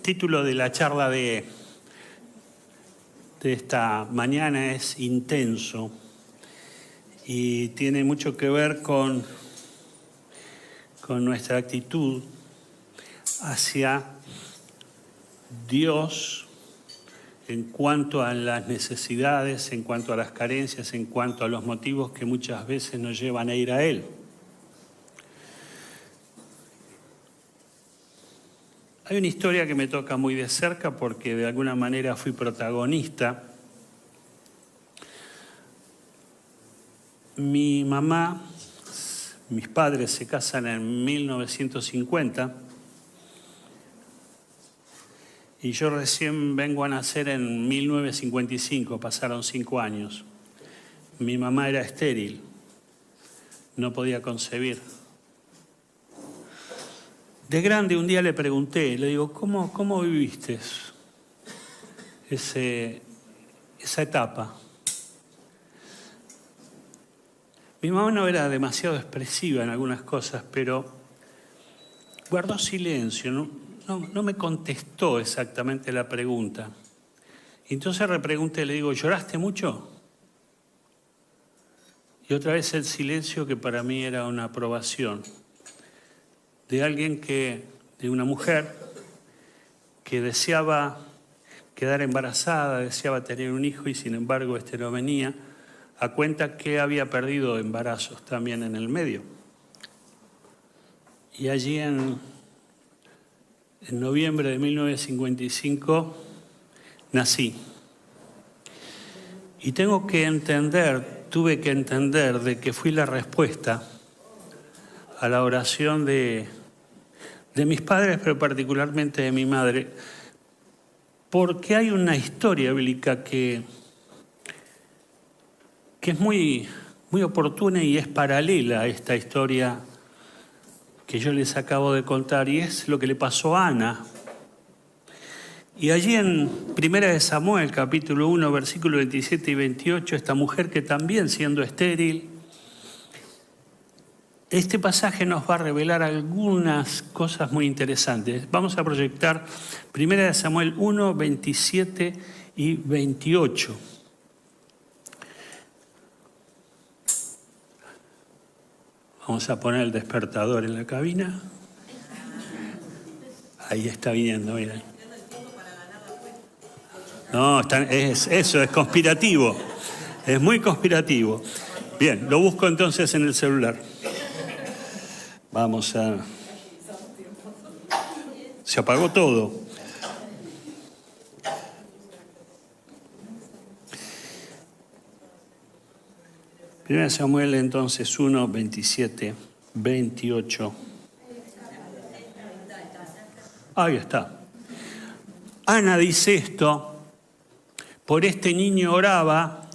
título de la charla de esta mañana es Intenso y tiene mucho que ver con nuestra actitud hacia Dios en cuanto a las necesidades, en cuanto a las carencias, en cuanto a los motivos que muchas veces nos llevan a ir a Él. Hay una historia que me toca muy de cerca porque de alguna manera fui protagonista. Mi mamá, mis padres se casan en 1950 y yo recién vengo a nacer en 1955, pasaron 5 años. Mi mamá era estéril, no podía concebir. De grande un día le pregunté, le digo, ¿cómo viviste esa etapa? Mi mamá no era demasiado expresiva en algunas cosas, pero guardó silencio, no me contestó exactamente la pregunta. Entonces repregunté, le digo, ¿lloraste mucho? Y otra vez el silencio que para mí era una aprobación. De alguien de una mujer que deseaba quedar embarazada, deseaba tener un hijo y sin embargo este no venía, a cuenta que había perdido embarazos también en el medio. Y allí en noviembre de 1955 nací. Y tuve que entender de que fui la respuesta a la oración de mis padres, pero particularmente de mi madre, porque hay una historia bíblica que es muy, muy oportuna y es paralela a esta historia que yo les acabo de contar, y es lo que le pasó a Ana. Y allí en 1 Samuel, capítulo 1, versículos 27 y 28, esta mujer que también siendo estéril, este pasaje nos va a revelar algunas cosas muy interesantes. Vamos a proyectar 1 Samuel 1, 27 y 28. Vamos a poner el despertador en la cabina. Ahí está viniendo, miren. No, eso es conspirativo. Es muy conspirativo. Bien, lo busco entonces en el celular. Vamos a... Se apagó todo. Primera Samuel entonces 1, 27, 28. Ahí está. Ana dice esto, por este niño oraba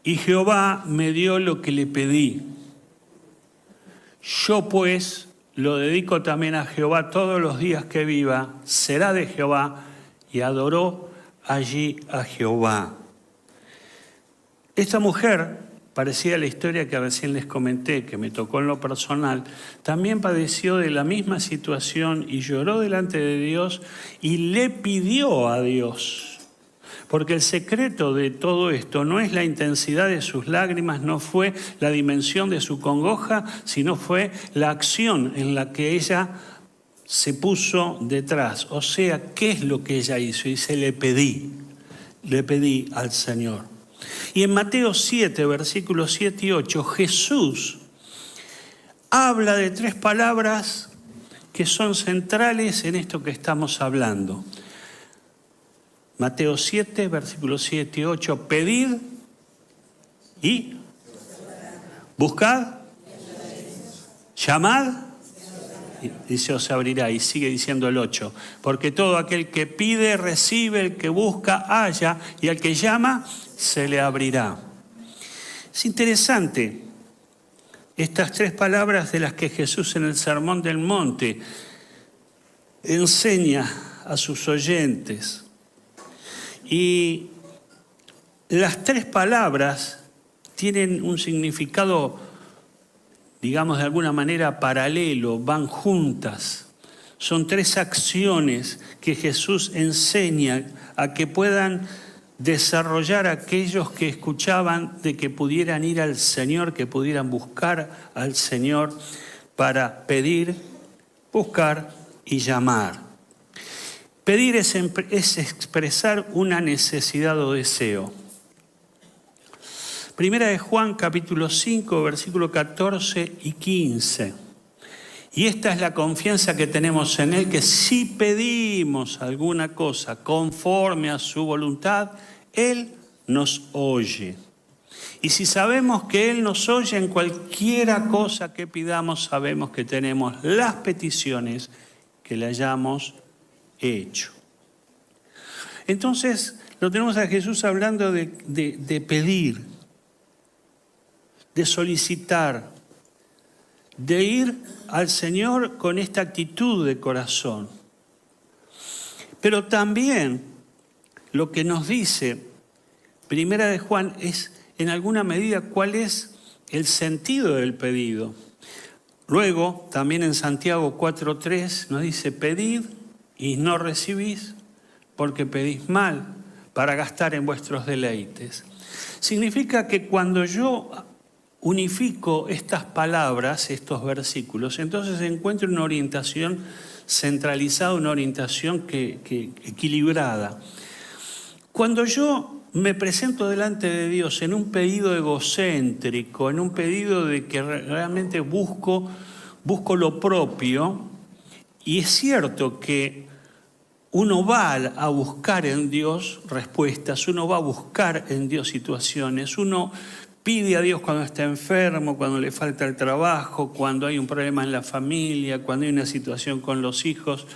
y Jehová me dio lo que le pedí. Yo pues lo dedico también a Jehová todos los días que viva, será de Jehová, y adoró allí a Jehová. Esta mujer, parecida a la historia que recién les comenté, que me tocó en lo personal, también padeció de la misma situación y lloró delante de Dios y le pidió a Dios. Porque el secreto de todo esto no es la intensidad de sus lágrimas, no fue la dimensión de su congoja, sino fue la acción en la que ella se puso detrás. O sea, ¿qué es lo que ella hizo? Dice, le pedí al Señor. Y en Mateo 7, versículos 7 y 8, Jesús habla de 3 palabras que son centrales en esto que estamos hablando. Mateo 7, versículos 7 y 8, pedid y buscad, llamad y se os abrirá. Y sigue diciendo el 8, porque todo aquel que pide recibe, el que busca halla y al que llama se le abrirá. Es interesante estas 3 palabras de las que Jesús en el Sermón del Monte enseña a sus oyentes. Y las 3 palabras tienen un significado, digamos de alguna manera, paralelo, van juntas. Son 3 acciones que Jesús enseña a que puedan desarrollar aquellos que escuchaban de que pudieran ir al Señor, que pudieran buscar al Señor para pedir, buscar y llamar. Pedir es expresar una necesidad o deseo. Primera de Juan, capítulo 5, versículo 14 y 15. Y esta es la confianza que tenemos en Él, que si pedimos alguna cosa conforme a su voluntad, Él nos oye. Y si sabemos que Él nos oye en cualquiera cosa que pidamos, sabemos que tenemos las peticiones que le hayamos hecho. Entonces, lo tenemos a Jesús hablando de pedir, de solicitar, de ir al Señor con esta actitud de corazón. Pero también lo que nos dice Primera de Juan es, en alguna medida, cuál es el sentido del pedido. Luego, también en Santiago 4:3 nos dice, pedid y no recibís, porque pedís mal para gastar en vuestros deleites. Significa que cuando yo unifico estas palabras, estos versículos, entonces encuentro una orientación centralizada, una orientación equilibrada. Cuando yo me presento delante de Dios en un pedido egocéntrico, en un pedido de que realmente busco lo propio, y es cierto que uno va a buscar en Dios respuestas, uno va a buscar en Dios situaciones, uno pide a Dios cuando está enfermo, cuando le falta el trabajo, cuando hay un problema en la familia, cuando hay una situación con los hijos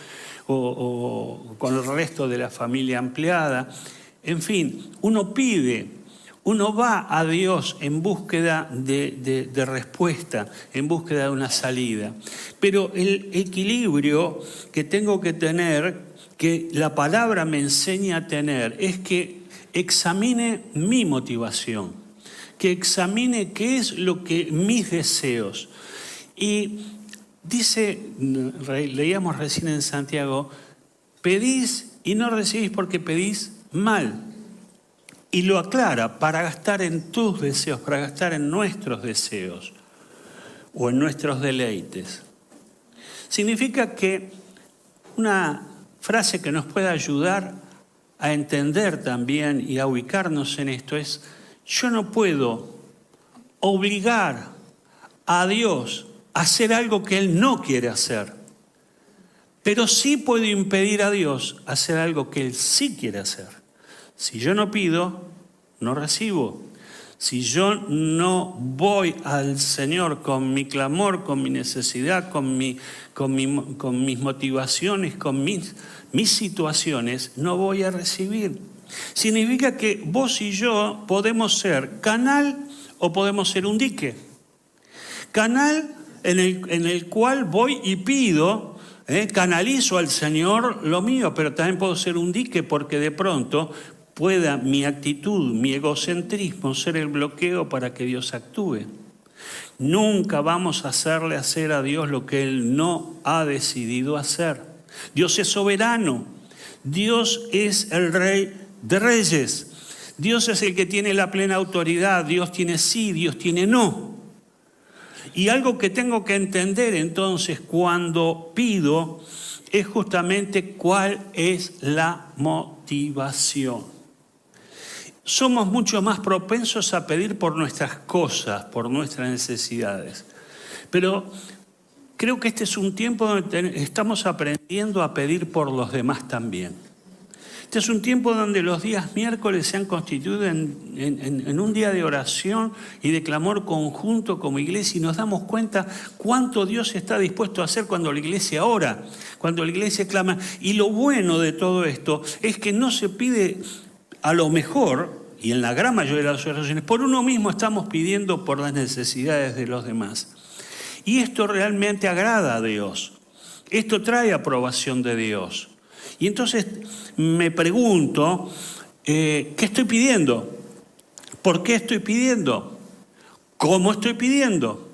o con el resto de la familia ampliada. En fin, uno pide, uno va a Dios en búsqueda de respuesta, en búsqueda de una salida. Pero el equilibrio que tengo que tener, que la palabra me enseña a tener, es que examine mi motivación, que examine qué es lo que mis deseos. Y dice, leíamos recién en Santiago, pedís y no recibís porque pedís mal. Y lo aclara, para gastar en tus deseos, para gastar en nuestros deseos o en nuestros deleites. Significa que una frase que nos puede ayudar a entender también y a ubicarnos en esto es: yo no puedo obligar a Dios a hacer algo que Él no quiere hacer, pero sí puedo impedir a Dios hacer algo que Él sí quiere hacer. Si yo no pido, no recibo. Si yo no voy al Señor con mi clamor, con mi necesidad, con mis motivaciones, con mis situaciones, no voy a recibir. Significa que vos y yo podemos ser canal o podemos ser un dique. Canal en el cual voy y pido, canalizo al Señor lo mío, pero también puedo ser un dique porque de pronto pueda mi actitud, mi egocentrismo ser el bloqueo para que Dios actúe. Nunca vamos a hacerle hacer a Dios lo que Él no ha decidido hacer. Dios es soberano. Dios es el Rey de Reyes. Dios es el que tiene la plena autoridad. Dios tiene sí, Dios tiene no. Y algo que tengo que entender entonces cuando pido es justamente cuál es la motivación. Somos mucho más propensos a pedir por nuestras cosas, por nuestras necesidades. Pero creo que este es un tiempo donde estamos aprendiendo a pedir por los demás también. Este es un tiempo donde los días miércoles se han constituido en un día de oración y de clamor conjunto como iglesia, y nos damos cuenta cuánto Dios está dispuesto a hacer cuando la iglesia ora, cuando la iglesia clama. Y lo bueno de todo esto es que no se pide a lo mejor, y en la gran mayoría de las oraciones, por uno mismo estamos pidiendo por las necesidades de los demás. Y esto realmente agrada a Dios. Esto trae aprobación de Dios. Y entonces me pregunto, ¿qué estoy pidiendo? ¿Por qué estoy pidiendo? ¿Cómo estoy pidiendo?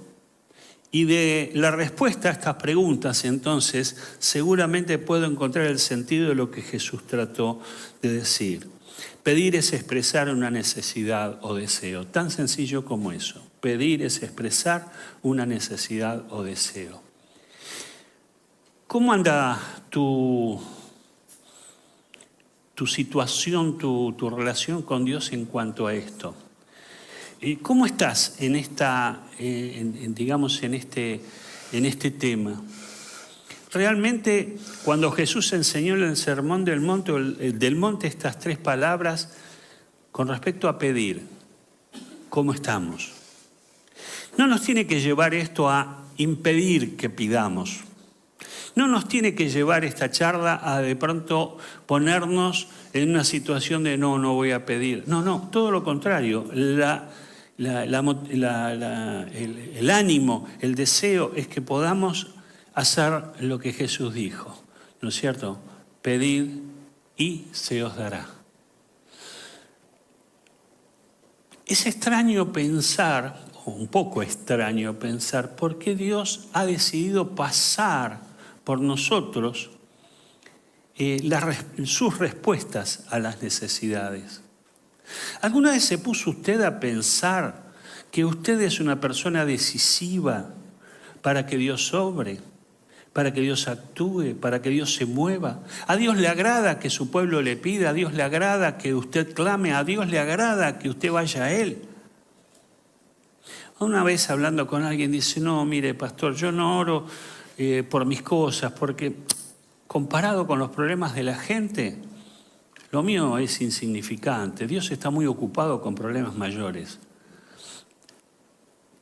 Y de la respuesta a estas preguntas, entonces, seguramente puedo encontrar el sentido de lo que Jesús trató de decir. Pedir es expresar una necesidad o deseo, tan sencillo como eso. Pedir es expresar una necesidad o deseo. ¿Cómo anda tu situación, tu relación con Dios en cuanto a esto? ¿Cómo estás en este tema? Realmente, cuando Jesús enseñó en el Sermón del Monte estas 3 palabras con respecto a pedir, ¿cómo estamos? No nos tiene que llevar esto a impedir que pidamos. No nos tiene que llevar esta charla a de pronto ponernos en una situación de no voy a pedir. No, todo lo contrario. El ánimo, el deseo es que podamos hacer lo que Jesús dijo, ¿no es cierto? Pedid y se os dará. Es extraño pensar, o un poco extraño pensar, por qué Dios ha decidido pasar por nosotros sus respuestas a las necesidades. ¿Alguna vez se puso usted a pensar que usted es una persona decisiva para que Dios obre, para que Dios actúe, para que Dios se mueva? A Dios le agrada que su pueblo le pida, a Dios le agrada que usted clame, a Dios le agrada que usted vaya a Él. Una vez hablando con alguien dice, no, mire, pastor, yo no oro por mis cosas, porque comparado con los problemas de la gente, lo mío es insignificante. Dios está muy ocupado con problemas mayores.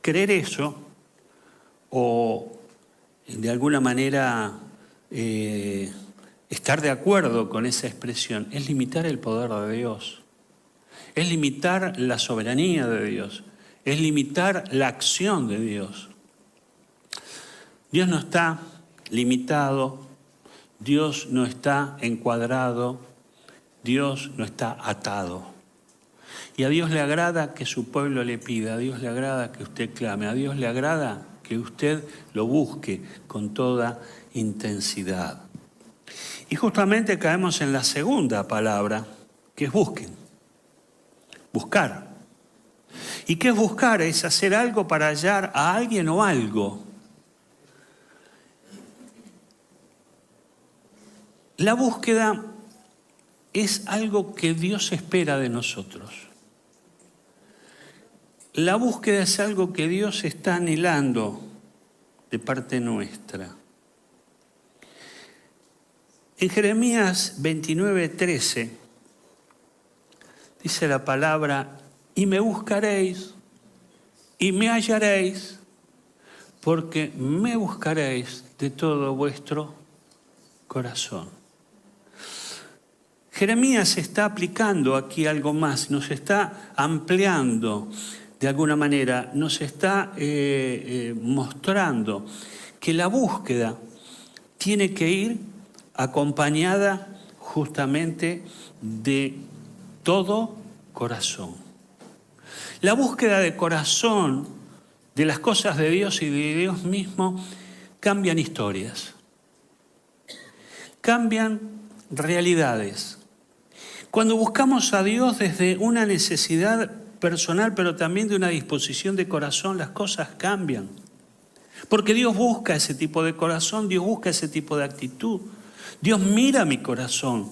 Creer eso, o de alguna manera estar de acuerdo con esa expresión, es limitar el poder de Dios. Es limitar la soberanía de Dios. Es limitar la acción de Dios. Dios no está limitado, Dios no está encuadrado, Dios no está atado. Y a Dios le agrada que su pueblo le pida, a Dios le agrada que usted clame, a Dios le agrada que usted lo busque con toda intensidad. Y justamente caemos en la segunda palabra, que es busquen, buscar. ¿Y qué es buscar? Es hacer algo para hallar a alguien o algo. La búsqueda es algo que Dios espera de nosotros. La búsqueda es algo que Dios está anhelando de parte nuestra. En Jeremías 29:13 dice la palabra, y me buscaréis y me hallaréis, porque me buscaréis de todo vuestro corazón. Jeremías está aplicando aquí algo más, nos está ampliando de alguna manera, nos está mostrando que la búsqueda tiene que ir acompañada justamente de todo corazón. La búsqueda de corazón de las cosas de Dios y de Dios mismo cambian historias, cambian realidades. Cuando buscamos a Dios desde una necesidad personal, pero también de una disposición de corazón, las cosas cambian. Porque Dios busca ese tipo de corazón, Dios busca ese tipo de actitud. Dios mira mi corazón.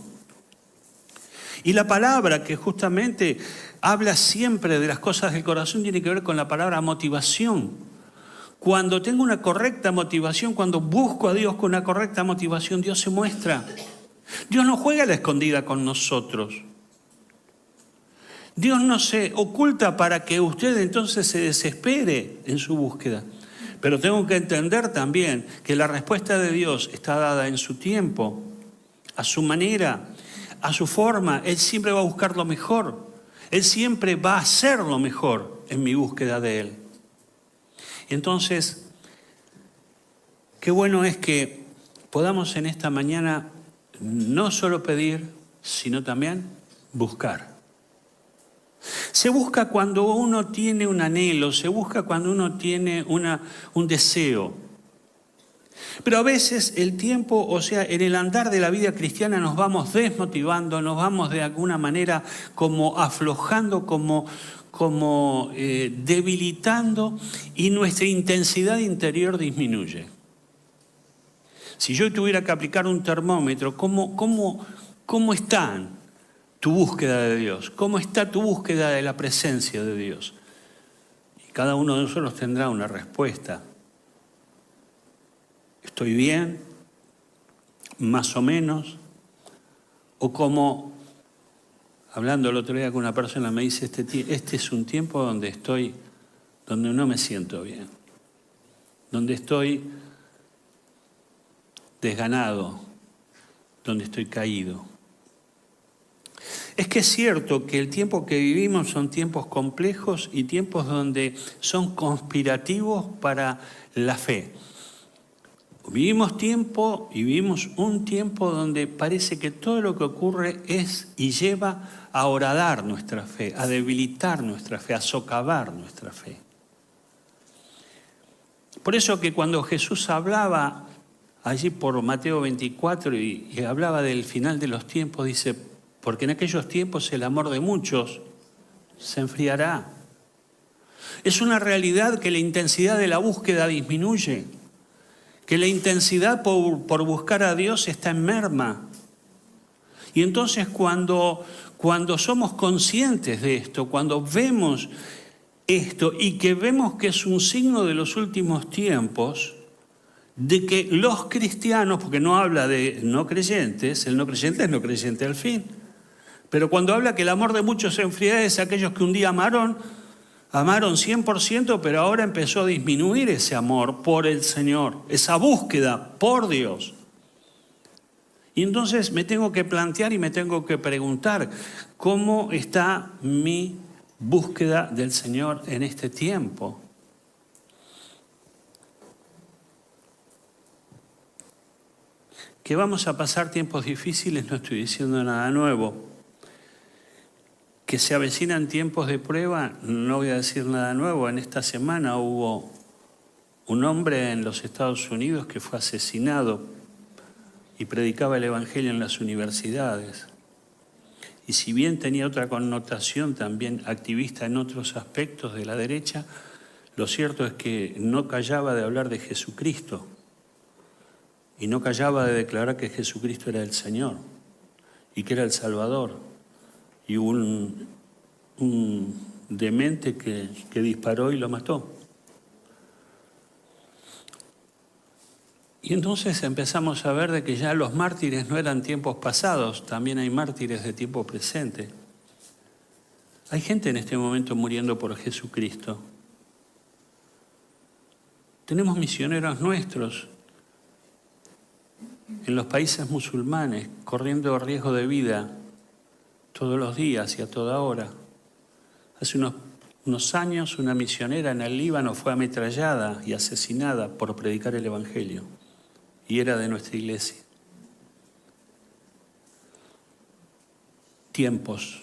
Y la palabra que justamente habla siempre de las cosas del corazón tiene que ver con la palabra motivación. Cuando tengo una correcta motivación, cuando busco a Dios con una correcta motivación, Dios se muestra. Dios no juega a la escondida con nosotros. Dios no se oculta para que usted entonces se desespere en su búsqueda. Pero tengo que entender también que la respuesta de Dios está dada en su tiempo, a su manera, a su forma. Él siempre va a buscar lo mejor. Él siempre va a hacer lo mejor en mi búsqueda de Él. Entonces, qué bueno es que podamos en esta mañana no solo pedir, sino también buscar. Se busca cuando uno tiene un anhelo, se busca cuando uno tiene un deseo. Pero a veces el tiempo, o sea, en el andar de la vida cristiana nos vamos desmotivando, nos vamos de alguna manera como aflojando, como debilitando, y nuestra intensidad interior disminuye. Si yo tuviera que aplicar un termómetro, ¿cómo está tu búsqueda de Dios? ¿Cómo está tu búsqueda de la presencia de Dios? Y cada uno de nosotros tendrá una respuesta. ¿Estoy bien? ¿Más o menos? O como, hablando el otro día con una persona, me dice, este es un tiempo donde no me siento bien, donde estoy desganado, donde estoy caído. Es que es cierto que el tiempo que vivimos son tiempos complejos y tiempos donde son conspirativos para la fe. Vivimos un tiempo donde parece que todo lo que ocurre es y lleva a horadar nuestra fe, a debilitar nuestra fe, a socavar nuestra fe. Por eso que cuando Jesús hablaba allí por Mateo 24 y hablaba del final de los tiempos, dice, porque en aquellos tiempos el amor de muchos se enfriará. Es una realidad que la intensidad de la búsqueda disminuye, que la intensidad por buscar a Dios está en merma. Y entonces cuando somos conscientes de esto, cuando vemos esto y que vemos que es un signo de los últimos tiempos, de que los cristianos, porque no habla de no creyentes, el no creyente es no creyente al fin, pero cuando habla que el amor de muchos se enfriará, es aquellos que un día amaron 100%, pero ahora empezó a disminuir ese amor por el Señor, esa búsqueda por Dios. Y entonces me tengo que plantear y me tengo que preguntar, ¿cómo está mi búsqueda del Señor en este tiempo? Que vamos a pasar tiempos difíciles, no estoy diciendo nada nuevo. Que se avecinan tiempos de prueba, no voy a decir nada nuevo. En esta semana hubo un hombre en los Estados Unidos que fue asesinado y predicaba el Evangelio en las universidades. Y si bien tenía otra connotación también activista en otros aspectos de la derecha, lo cierto es que no callaba de hablar de Jesucristo y no callaba de declarar que Jesucristo era el Señor y que era el Salvador. Y hubo un demente que disparó y lo mató. Y entonces empezamos a ver de que ya los mártires no eran tiempos pasados, también hay mártires de tiempo presente. Hay gente en este momento muriendo por Jesucristo. Tenemos misioneros nuestros en los países musulmanes corriendo riesgo de vida todos los días y a toda hora. Hace unos años una misionera en el Líbano fue ametrallada y asesinada por predicar el Evangelio y era de nuestra iglesia. Tiempos.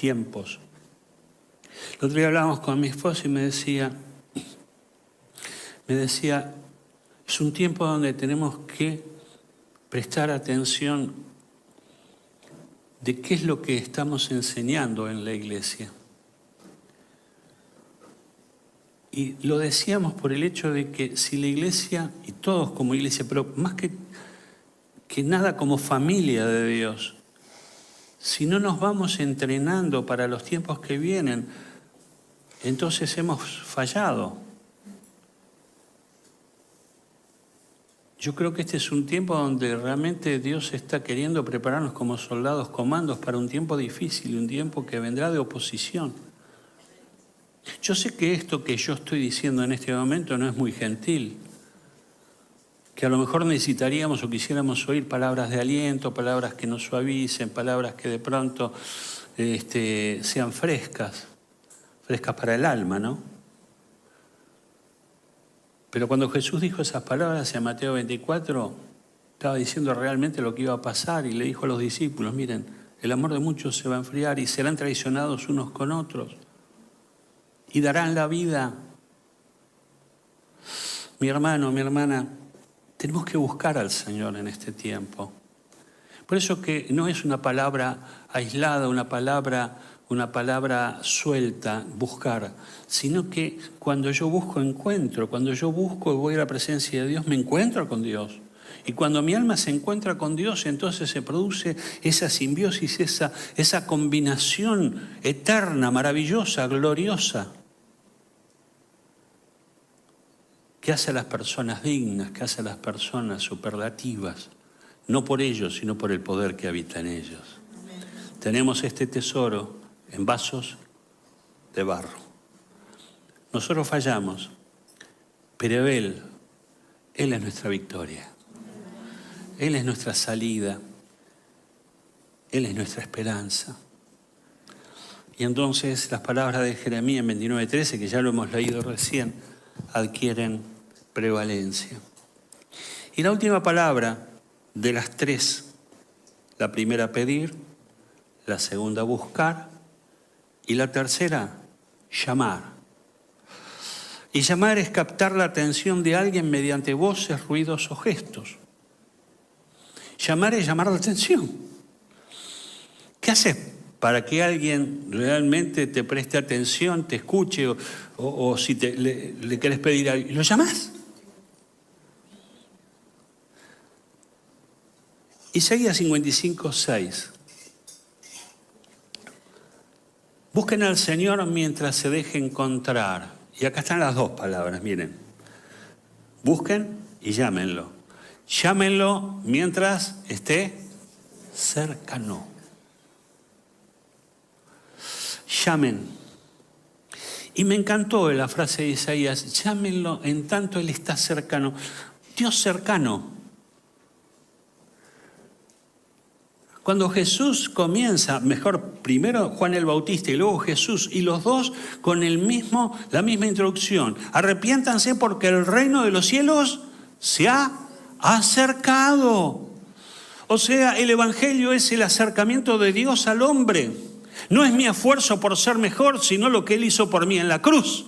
El otro día hablábamos con mi esposo y me decía, es un tiempo donde tenemos que prestar atención de qué es lo que estamos enseñando en la iglesia. Y lo decíamos por el hecho de que si la iglesia, y todos como iglesia, pero más que nada como familia de Dios, si no nos vamos entrenando para los tiempos que vienen, entonces hemos fallado. Yo creo que este es un tiempo donde realmente Dios está queriendo prepararnos como soldados comandos para un tiempo difícil, un tiempo que vendrá de oposición. Yo sé que esto que yo estoy diciendo en este momento no es muy gentil, que a lo mejor necesitaríamos o quisiéramos oír palabras de aliento, palabras que nos suavicen, palabras que de pronto sean frescas para el alma, ¿no? Pero cuando Jesús dijo esas palabras en Mateo 24, estaba diciendo realmente lo que iba a pasar y le dijo a los discípulos, miren, El amor de muchos se va a enfriar y serán traicionados unos con otros y darán la vida. Mi hermano, mi hermana, tenemos que buscar al Señor en este tiempo. Por eso que no es una palabra aislada, una palabra suelta, buscar, sino que cuando yo busco, encuentro. Cuando yo busco y voy a la presencia de Dios, me encuentro con Dios. Y cuando mi alma se encuentra con Dios, entonces se produce esa simbiosis, esa combinación eterna, maravillosa, gloriosa, que hace a las personas dignas, que hace a las personas superlativas, no por ellos, sino por el poder que habita en ellos. Amén. Tenemos este tesoro en vasos de barro. Nosotros fallamos, pero Él es nuestra victoria. Él es nuestra salida. Él es nuestra esperanza. Y entonces las palabras de Jeremías en 29:13, que ya lo hemos leído recién, adquieren prevalencia. Y la última palabra de las tres, la primera pedir, la segunda buscar y la tercera llamar. Y llamar es captar la atención de alguien mediante voces, ruidos o gestos. Llamar es llamar la atención. ¿Qué haces para que alguien realmente te preste atención, te escuche o si le querés pedir algo? ¿Lo llamás? Isaías 55:6. Busquen al Señor mientras se deje encontrar. Y acá están las dos palabras, miren. Busquen y llámenlo. Llámenlo mientras esté cercano. Llamen. Y me encantó la frase de Isaías, llámenlo en tanto Él está cercano. Dios cercano. Cuando Jesús comienza, mejor primero Juan el Bautista y luego Jesús, y los dos con la misma introducción. Arrepiéntanse porque el reino de los cielos se ha acercado. O sea, el Evangelio es el acercamiento de Dios al hombre. No es mi esfuerzo por ser mejor, sino lo que Él hizo por mí en la cruz.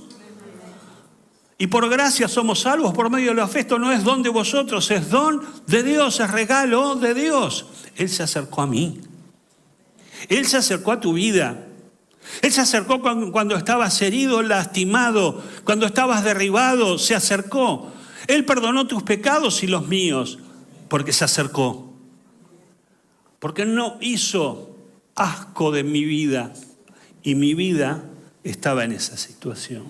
Y por gracia somos salvos por medio de la fe. Esto no es don de vosotros, es don de Dios, es regalo de Dios. Él se acercó a mí. Él se acercó a tu vida. Él se acercó cuando estabas herido, lastimado, cuando estabas derribado, se acercó. Él perdonó tus pecados y los míos, porque se acercó. Porque no hizo asco de mi vida, y mi vida estaba en esa situación.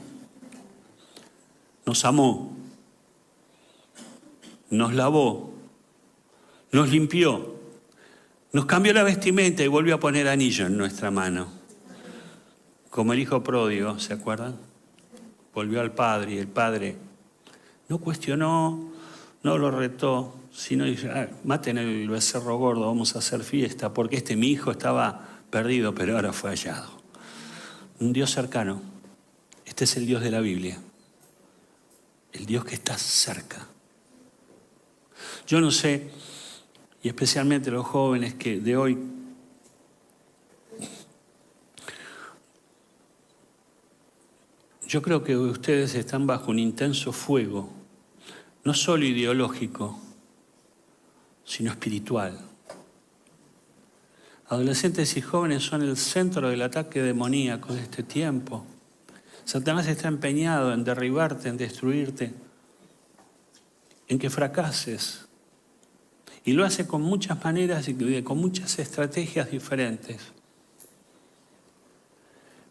Nos amó, nos lavó, nos limpió, nos cambió la vestimenta y volvió a poner anillo en nuestra mano. Como el hijo pródigo, ¿se acuerdan? Volvió al padre y el padre no cuestionó, no lo retó, sino dijo, maten el becerro gordo, vamos a hacer fiesta, porque mi hijo estaba perdido, pero ahora fue hallado. Un Dios cercano. Este es el Dios de la Biblia. El Dios que está cerca. Yo no sé, y especialmente los jóvenes que de hoy, yo creo que ustedes están bajo un intenso fuego, no solo ideológico, sino espiritual. Adolescentes y jóvenes son el centro del ataque demoníaco de este tiempo. Satanás está empeñado en derribarte, en destruirte, en que fracases. Y lo hace con muchas maneras y con muchas estrategias diferentes.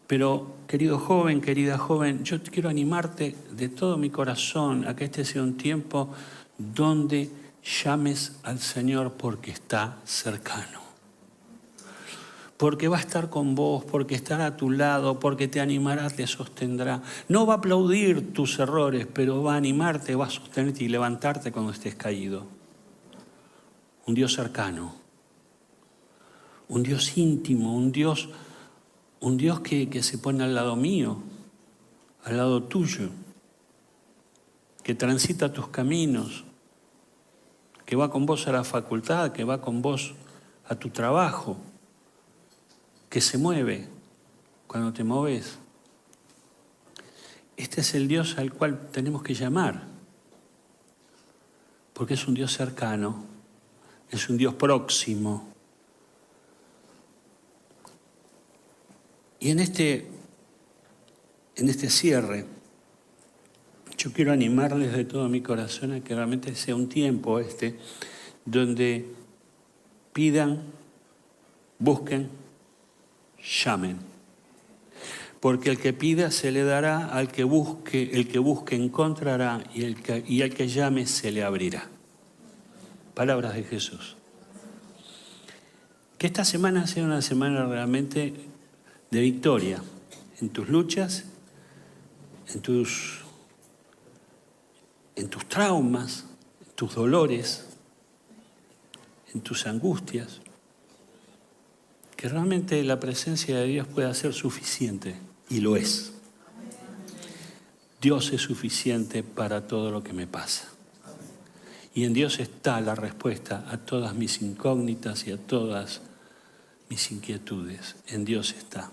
Pero, querido joven, querida joven, yo quiero animarte de todo mi corazón a que este sea un tiempo donde llames al Señor porque está cercano. Porque va a estar con vos, porque estará a tu lado, porque te animará, te sostendrá. No va a aplaudir tus errores, pero va a animarte, va a sostenerte y levantarte cuando estés caído. Un Dios cercano, un Dios íntimo, un Dios que se pone al lado mío, al lado tuyo, que transita tus caminos, que va con vos a la facultad, que va con vos a tu trabajo, que se mueve cuando te moves. Este es el Dios al cual tenemos que llamar, porque es un Dios cercano, es un Dios próximo. Y en este cierre, yo quiero animarles de todo mi corazón a que realmente sea un tiempo donde pidan, busquen, llamen. Porque el que pida se le dará, al que busque, el que busque encontrará y al que llame se le abrirá. Palabras de Jesús. Que esta semana sea una semana realmente de victoria en tus luchas, en tus traumas, en tus dolores, en tus angustias. Que realmente la presencia de Dios pueda ser suficiente, y lo es. Dios es suficiente para todo lo que me pasa. Y en Dios está la respuesta a todas mis incógnitas y a todas mis inquietudes. En Dios está.